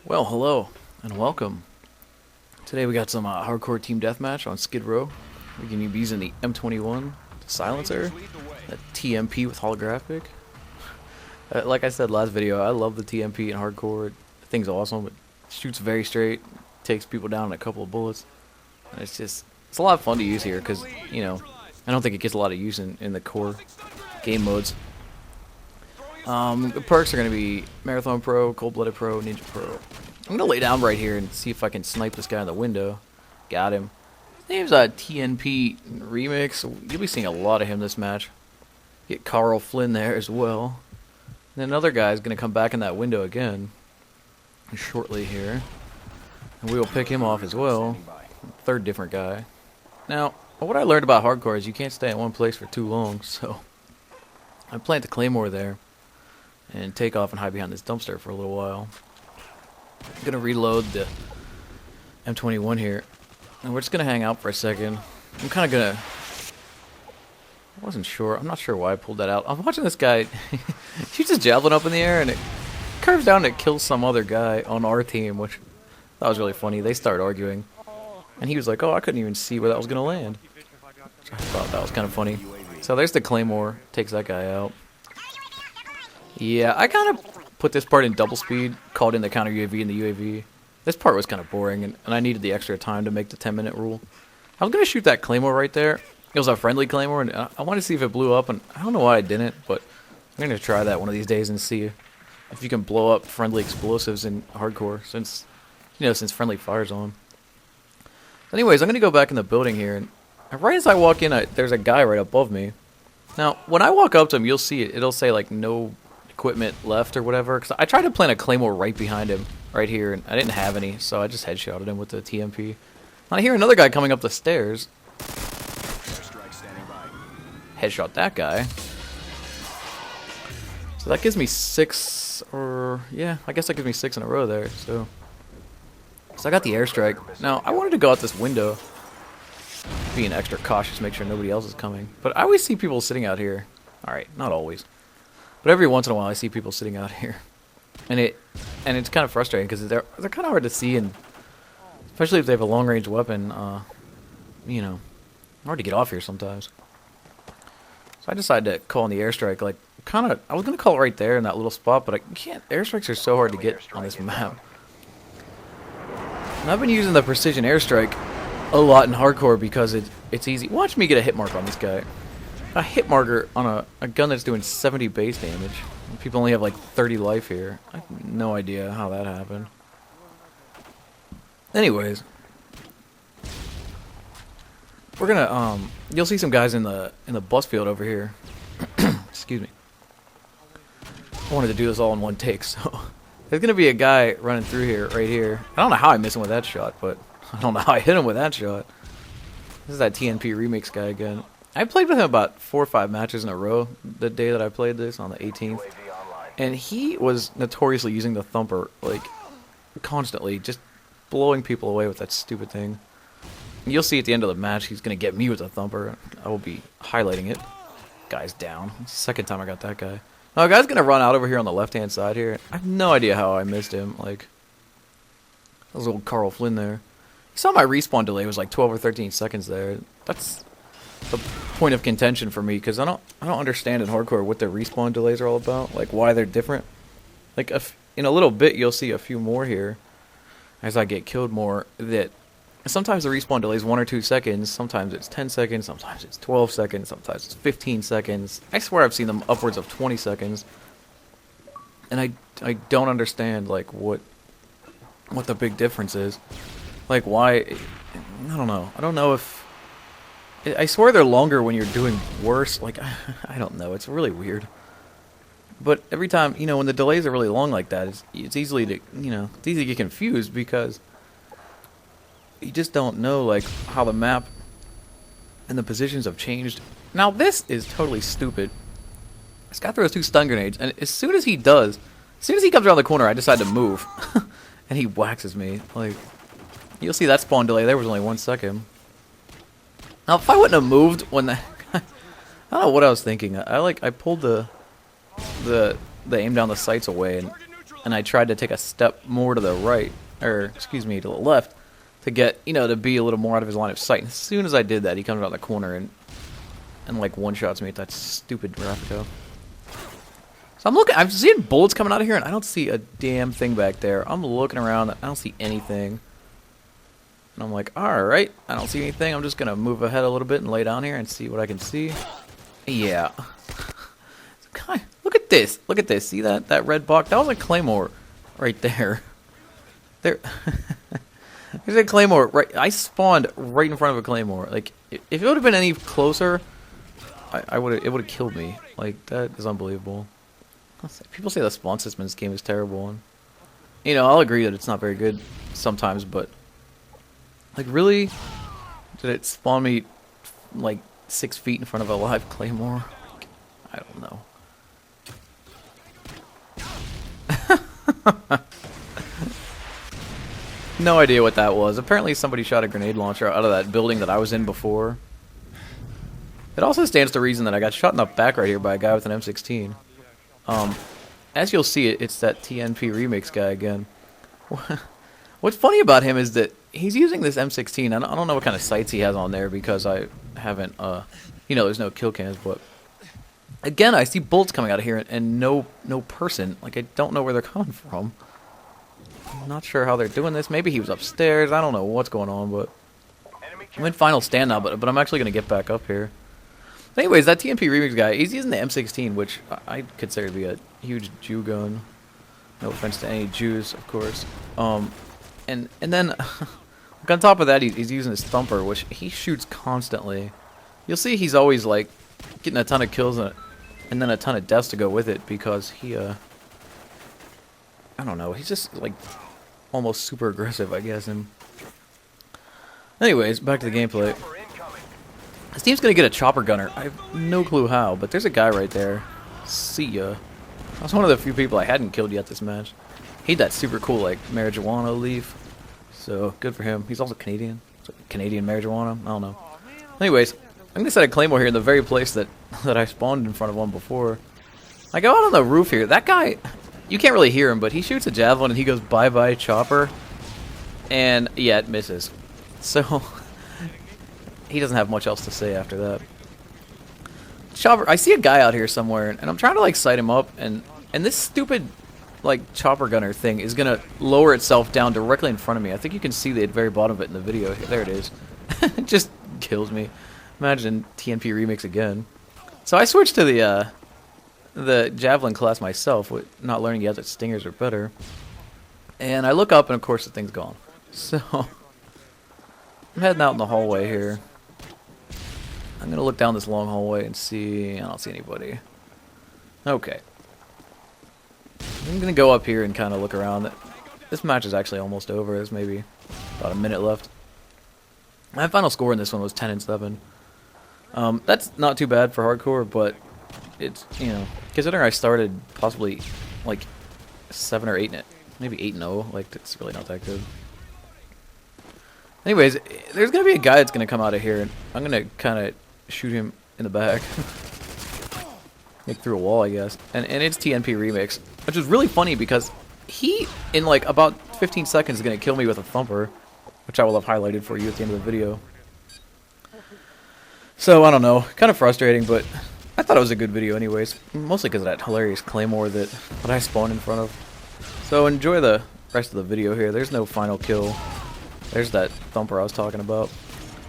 Well, hello and welcome. Today we got some hardcore team deathmatch on Skidrow. We're going to be using the M21 silencer, a TMP with holographic. Like I said last video, I love the TMP in hardcore. The thing's awesome. It shoots very straight, takes people down in a couple of bullets. And it's a lot of fun to use here because, I don't think it gets a lot of use in the core game modes. The perks are going to be Marathon Pro, Cold-Blooded Pro, Ninja Pro. I'm going to lay down right here and see if I can snipe this guy in the window. Got him. His name's TNP Remix. You'll be seeing a lot of him this match. Get Carl Flynn there as well. And then another guy's going to come back in that window again shortly here. And we will pick him off as well. Third different guy. Now, what I learned about hardcore is you can't stay in one place for too long, so I plant the Claymore there and take off and hide behind this dumpster for a little while. I'm gonna reload the M21 here, and we're just gonna hang out for a second. I'm kind of gonna. I wasn't sure. I'm not sure why I pulled that out. I'm watching this guy. Shoots his javelin up in the air, and it curves down and it kills some other guy on our team, which that was really funny. They start arguing, and he was like, "Oh, I couldn't even see where that was gonna land." I thought that was kind of funny. So there's the Claymore. Takes that guy out. Yeah, I kind of put this part in double speed, called in the counter UAV and the UAV. This part was kind of boring, and I needed the extra time to make the 10-minute rule. I was going to shoot that Claymore right there. It was a friendly Claymore, and I wanted to see if it blew up, and I don't know why I didn't, but I'm going to try that one of these days and see if you can blow up friendly explosives in hardcore, since friendly fire's on. Anyways, I'm going to go back in the building here, and right as I walk in, there's a guy right above me. Now, when I walk up to him, you'll see it. It'll say, like, no equipment left or whatever, because I tried to plant a Claymore right behind him, right here, and I didn't have any, so I just headshotted him with the TMP. And I hear another guy coming up the stairs. Headshot that guy. So that gives me 6, or yeah, I guess that gives me 6 in a row there. So I got the airstrike. Now I wanted to go out this window, being extra cautious, make sure nobody else is coming. But I always see people sitting out here. All right, not always. But every once in a while, I see people sitting out here, and it's kind of frustrating because they're kind of hard to see, and especially if they have a long range weapon, hard to get off here sometimes. So I decided to call in the airstrike. Like, I was gonna call it right there in that little spot, but I can't. Airstrikes are so hard to get on this map. And I've been using the precision airstrike a lot in hardcore because it's easy. Watch me get a hit mark on this guy. A hit marker on a gun that's doing 70 base damage. People only have like 30 life here. I have no idea how that happened. Anyways, we're gonna you'll see some guys in the bus field over here. Excuse me. I wanted to do this all in one take, so there's gonna be a guy running through here, right here. I don't know how I missed him with that shot, but I don't know how I hit him with that shot. This is that TNP Remix guy again. I played with him about 4 or 5 matches in a row the day that I played this, on the 18th. And he was notoriously using the thumper, like, constantly, just blowing people away with that stupid thing. And you'll see at the end of the match, he's going to get me with a thumper. I will be highlighting it. Guy's down. It's the second time I got that guy. Now, a guy's going to run out over here on the left-hand side here. I have no idea how I missed him. Like, that was old Carl Flynn there. You saw my respawn delay was like 12 or 13 seconds there. That's the point of contention for me, because I don't understand in hardcore what their respawn delays are all about, like why they're different. Like in a little bit you'll see a few more here as I get killed more, that sometimes the respawn delay is 1 or 2 seconds, sometimes it's 10 seconds, sometimes it's 12 seconds, sometimes it's 15 seconds. I swear I've seen them upwards of 20 seconds, and I don't understand like what the big difference is, like why. I don't know if I swear they're longer when you're doing worse. Like, I don't know. It's really weird. But every time, when the delays are really long like that, it's easy to get confused because you just don't know, like, how the map and the positions have changed. Now, this is totally stupid. This guy throws 2 stun grenades, and as soon as he comes around the corner, I decide to move. And he waxes me. Like, you'll see that spawn delay. There was only 1 second. Now, if I wouldn't have moved when I don't know what I was thinking. I pulled the aim down the sights away, and and I tried to take a step more to the right, or excuse me, to the left, to get, you know, to be a little more out of his line of sight. And as soon as I did that, he comes around the corner and like one-shots me with that stupid Raphico. So I'm seeing bullets coming out of here, and I don't see a damn thing back there. I'm looking around, I don't see anything. And I'm like, alright, I don't see anything. I'm just going to move ahead a little bit and lay down here and see what I can see. Yeah. God, look at this. Look at this. See that red box? That was a Claymore right there. There's a Claymore right. I spawned right in front of a Claymore. Like, if it would have been any closer, it would have killed me. Like, that is unbelievable. People say the spawn system in this game is terrible, and you know, I'll agree that it's not very good sometimes, but like, really, did it spawn me like 6 feet in front of a live Claymore? I don't know. No idea what that was. Apparently somebody shot a grenade launcher out of that building that I was in before. It also stands to reason that I got shot in the back right here by a guy with an M16. As you'll see, it's that TNP remix guy again. What's funny about him is that he's using this M16. I don't know what kind of sights he has on there because I haven't, you know, there's no kill cams, but again, I see bullets coming out of here and no person. Like, I don't know where they're coming from. I'm not sure how they're doing this. Maybe he was upstairs. I don't know what's going on, but I'm in final stand now, but I'm actually going to get back up here. Anyways, that TNP remix guy, he's using the M16, which I consider to be a huge Jew gun. No offense to any Jews, of course. And then on top of that, he's using his thumper, which he shoots constantly. You'll see he's always like getting a ton of kills and then a ton of deaths to go with it because he I don't know, he's just like almost super aggressive, I guess. And anyways, back to the gameplay. This team's gonna get a chopper gunner. I have no clue how, but there's a guy right there. See ya. I was one of the few people I hadn't killed yet this match. He had that super cool like marijuana leaf, so good for him. He's also Canadian. So Canadian marijuana. I don't know. Anyways, I'm gonna set a Claymore here in the very place that I spawned in front of one before. I go out on the roof here. That guy, you can't really hear him, but he shoots a javelin and he goes bye bye chopper, and yeah, it misses. So he doesn't have much else to say after that. Chopper, I see a guy out here somewhere, and I'm trying to like sight him up, and this stupid like chopper gunner thing is gonna lower itself down directly in front of me. I think you can see the very bottom of it in the video. There it is. It just kills me. Imagine TNP remix again. So I switched to the javelin class myself, with not learning yet that stingers are better. And I look up, and of course the thing's gone. So I'm heading out in the hallway here. I'm gonna look down this long hallway and see. I don't see anybody. Okay. I'm gonna go up here and kind of look around. This match is actually almost over. There's maybe about a minute left. My final score in this one was 10-7. That's not too bad for hardcore, but it's, you know, considering I started possibly like 7 or 8, maybe 8-0. Like, it's really not that good. Anyways, there's gonna be a guy that's gonna come out of here, and I'm gonna kind of shoot him in the back. Like through a wall, I guess. And it's TNP remix, which is really funny because he, in like about 15 seconds, is gonna kill me with a thumper, which I will have highlighted for you at the end of the video. So I don't know, kind of frustrating, but I thought it was a good video anyways. Mostly because of that hilarious Claymore that I spawned in front of. So enjoy the rest of the video here. There's no final kill. There's that thumper I was talking about.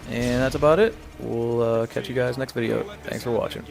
And that's about it. We'll catch you guys next video. Thanks for watching.